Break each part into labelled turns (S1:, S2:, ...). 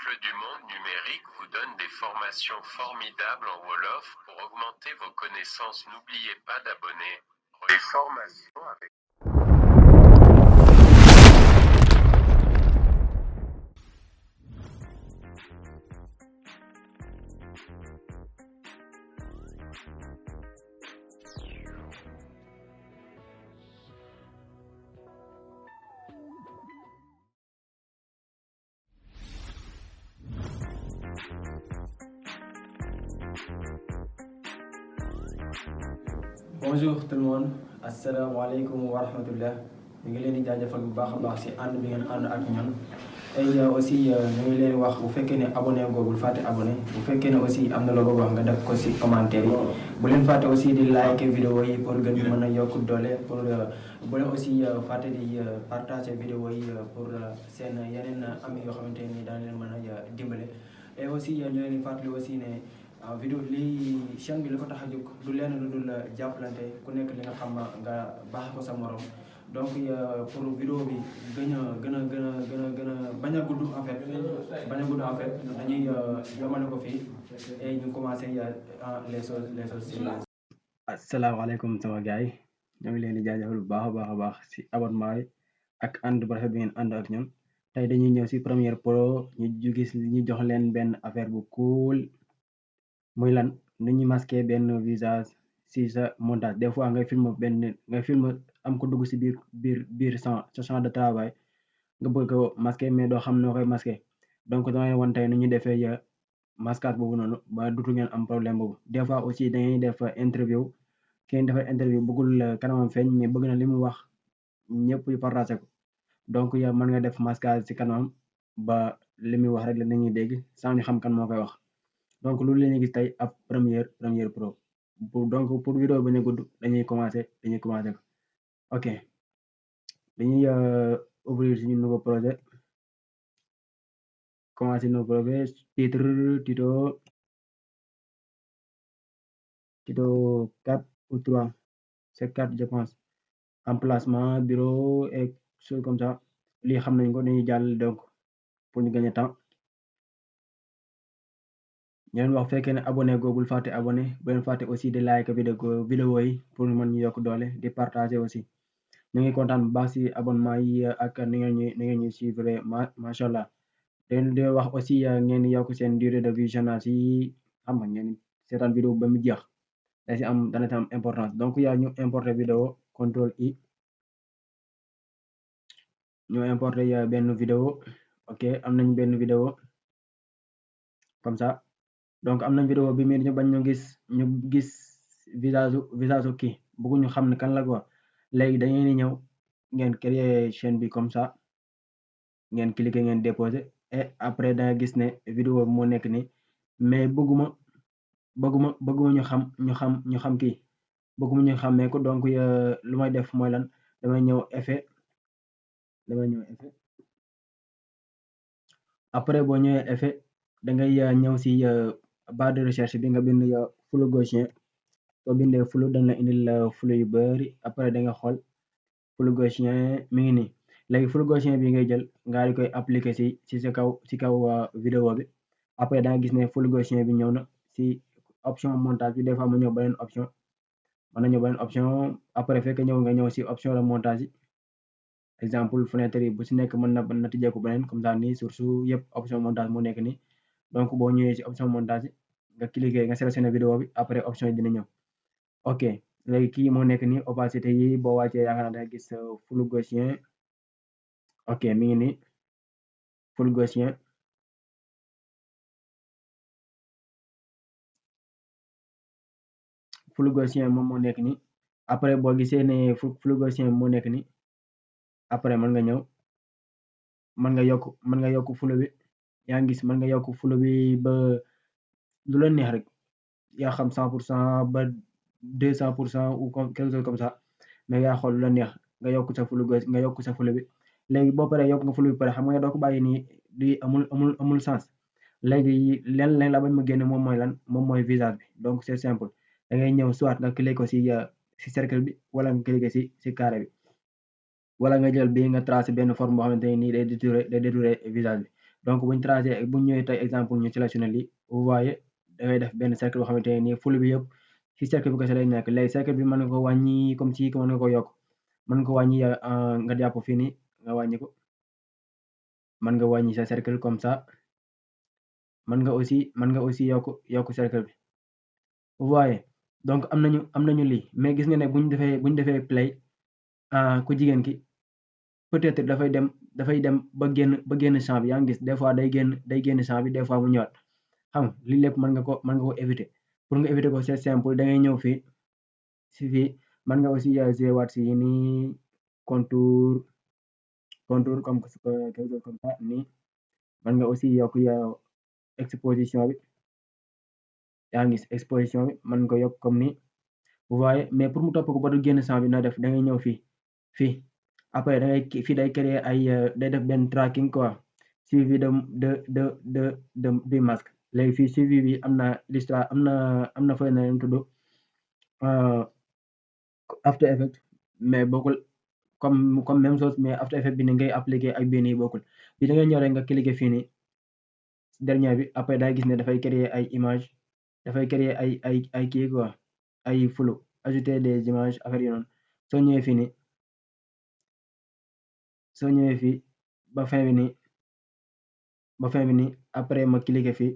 S1: Cercle du monde numérique vous donne des formations formidables en Wolof. Pour augmenter vos connaissances, n'oubliez pas d'abonner. Les formations avec
S2: Bonjour tout le monde asalaamaaleykum wa rahmatullah ñu ngi leen di jaajëfal bu baax a baax si ànd bi ngeen ànd ak ñun tey aussi ñu ngi leen di wax bu fekkee ne abonné googul fàtte abonné bu fekkee ne aussi am na loo bëgg wax nga def ko si commentaire yi bu leen fàtte aussi di like vidéo yi pour gën mën a yokk doole pour bu leen aussi fàtte di partager vidéo yi pour seen yeneen ami yoo xamante ni daan leen mën a dimbale et aussi ñu leen di fàttali aussi ne vidéo lii chaîne bi li ko tax a jóg du leen lu dul jàppalante ku nekk li nga xam nga baax ko sa morom donc pour vidéo bi gën a bañ a gudd en fait dañuy yomale ko fii et ñu commencé les choses. Asalaamaaleykum sama gars yi ñoo ngi leen di jaajëfal bu baax a baax si abonnement yi ak ànd bu rafet bi ngeen ànd ak ñun tey dañuy ñëw si première pro ñu gis ñu jox leen benn affaire bu cool. muy lan nu ñuy masqué benn visage si sa montage des fois ngay film am ko dugg si biir sa champ de travail nga bëgg ko masqué mais doo xam noo koy masqué donc damay wan tey nu ñu defee masquage boobu noonu ba dutu ngeen am problème boobu des fois aussi dañuy def interview kenn defar interview bëggul kanamam feeñ mais bëgg na li mu wax ñëpp yu partagé ko donc yow mën nga def masquage si kanamam ba li muy wax rek la nañuy dégg sans ñu xam kan moo koy wax donc loolu la ñuy gis tey ab première pro donc pour vidéo bañ a gudd dañuy commencé ko ok dañuy ouvrir suñu nouveau projet commencé nouveau projet titre tuto 4 ou 3 c'est 4 je pense emplacement bureau et choses comme ça lii xam nañ ko dañuy jàll donc pour ñu gagner temps ñu leen wax fekkee ne abonné googul fàtte abonné bu leen fàtte aussi di like vidéo yi pour mën ñu yokk doole di partager aussi ñu ngi kontaan bu baax si abonnement yi ak ni ngeen ñu suivre macha allah di wax aussi ngeen yokk seen durée de visionnage yi xam nga ngeen seetaan vidéo ba mu jeex dana si am importance donc yaa ñu importer vidéo contrôle I ñu importer benn vidéo ok am nañ benn vidéo comme ça donc am nañ vidéo bi ñu bañ ñu gis visage kii bëgguñu xam ne kan la quoi léegi dañuy ni ñëw ngeen créer chaîne bi comme ça ngeen cliquer ngeen déposer et après danga gis ne vidéo bi moo nekk ni mais bëgguma ñu xam kii bëgguma ñu xàmmee ko donc lu may def mooy lan damay ñëw effet après boo ñëwee effet dangay ñëw si barre de recherche bi nga bind flou gaussien soo bindee flou dañ la indil flou yu bari après da nga xool flou gaussien mi ngi nii léegi flou gaussien bi ngay jël nga di koy appliquer si kaw vidéo bi après da nga gis ne flou gaussien bi ñëw na si option montage bi des fois mu ñëw beneen option après fekk nga ñëw si option de montage yi exemple fenêtre yi bu si nekk mën na tijjeeku beneen comme ça nii surtout yëpp option montage moo nekk nii donc boo ñëwee si option montage yi nga cliquer nga sélectionné vidéo bi après option yi dina ñëw ok léegi kii moo nekk nii opacité yi boo wàccee yaakaar naa danga gis flou gaussien ok mi ngi nii flou gaussien moom moo nekk nii après boo gisee ne flou gaussien moo nekk nii après mën nga ñëw mën nga yokk flou bi yaa ngi gis mën nga yokk flou bi ba lu la neex rek yaa xam 100% ba 200% ou quelque chose comme ça mais yaa xool lu la neex nga yokk sa flou bi léegi boo paree yokk nga flou bi pare xam nga doo ko bàyyi nii di amul sens léegi leen la bañ ma génne moom mooy lan moom mooy visage bi donc c'est simple da ngay ñëw soit nga cliquer ko si cercle bi wala nga cliquer si carré bi wala nga jël bi nga tracé benn forme boo xamante ne nii day détourer visage bi donc buñ tracé buñ ñëwee tey exemple ñu sélectionné lii vous voyez da ngay def benn cercle boo xamante ne nii ful bi yëpp ci cercle bi kese lay nekk léegi cercle bi mën nga ko wàññi comme ci mën nga ko yokk mën nga ko wàññi nga jàpp fii nii nga wàññi ko mën nga wàññi sa cercle comme ça mën nga aussi yokk cercle bi vous voyez donc am nañu lii mais gis nga ne buñ defee play ku jigéen ki peut-être dafay dem ba génn champ bi yaa ngi gis des fois day génn champ bi des fois mu ñëwaat xam nga lii lépp mën nga ko éviter pour nga éviter ko c'est simple da ngay ñëw fii si fii mën nga aussi jouer waat si nii contour comme quelque chose comme ça nii mën nga aussi yokk exposition bi yaa ngi gis exposition bi mën nga ko yokk comme nii vous voyez mais pour mu topp ko ba du génn champ bi na def da ngay ñëw fii après da ngay fii day créer ay day def benn tracking quoi suivi du masque léegi fii suivi bi am na l'histoire am na fële na leen tudd After Effects mais bokkul comme même chose mais After Effects bi ni ngay appliquer ak bii nii bokkul bi da ngay ñëw rek nga cliquer fii nii dernier bi après day gis ne dafay créer ay image dafay créer ay kii quoi ay flou ajouter des images affaire yi noonu soo ñëwee fii nii soo ñëwee fii ba fin bi nii après ma cliquer fii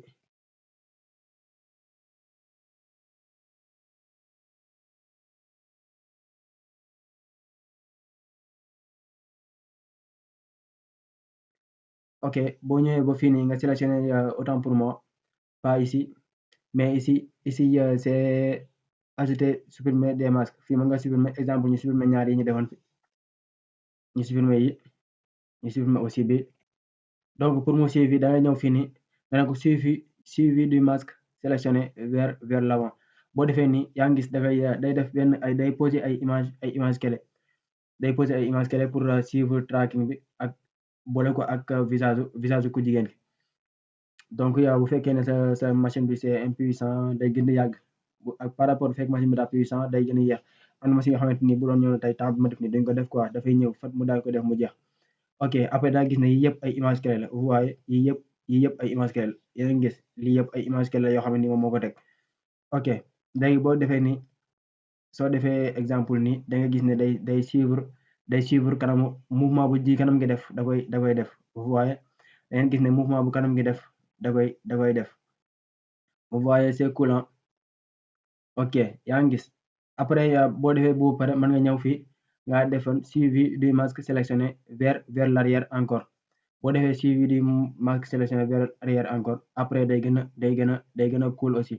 S2: ok boo ñëwee ba fii nii nga sélectionner autant pour moi pas ici mais ici c'est ajouter supprimer des masques fii mën nga supprimer exemple ñu supprimer ñaar yi ñu defoon fi ñu supprimer yi ñu supprimer aussi bi donc pour mu suivi da ngay ñëw fii nii nga ne ko suivi du masque sélectionné vers l'avant boo defee nii yaa ngi gis dafay day def benn day poser ay image clé day poser ay image clé pour suivre tracking bi ak boole ko ak visage ku jigéen ki donc yow bu fekkee ne sa machine bi c'est impuissant day gën a yàgg par rapport bu fekk machine bi daa puissant day gën a yéex am na machine yoo xamante ni bu doon ñëw tey temps bi ma def nii dañ ko def quoi dafay ñëw fat mu daal ko def mu jeex ok après daa gis ne yii yëpp ay image clé la vous voyez yii yëpp ay image clé la yéen a ngi gis lii yëpp ay image clé la yoo xam ne ni moom moo ko teg ok léegi boo defee nii soo defee exemple nii da nga gis ne day suivre kanamu mouvement bu ji kanam ngi def da koy def vous voyez da ngeen gis ne mouvement bu kanam ngi def da koy def vous voyez c'est cool ok yaa ngi gis après boo defee bu pare mën nga ñëw fii nga defoon suivi du masque sélectionné vers l'arrière encore boo defee suivi du masque sélectionné vers l'arrière encore après day gën a cool aussi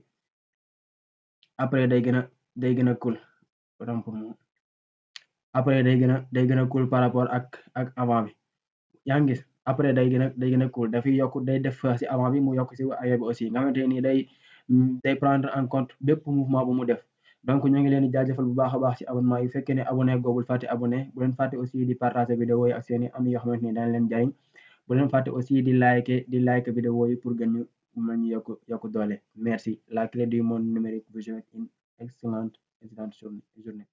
S2: après day gën a cool après day gën a cool par rapport ak avant bi yaa ngi gis après day gën a cool dafay yokk day def si avant bi mu yokk si arrière bi aussi nga xamante ni day prendre en compte bépp mouvement bu mu def donc ñoo ngi leen di jaajëfal bu baax a baax si abonnement yi fekkee ne abonné googul fàtte abonné bu leen fàtte aussi di partager vidéo yi ak seeni am yoo xamante ni dana leen jariñ bu leen fàtte aussi di like vidéo yi pour gën ñu mën ñu yokk doole merci la clé du monde numérique vous souhaite une excellente journée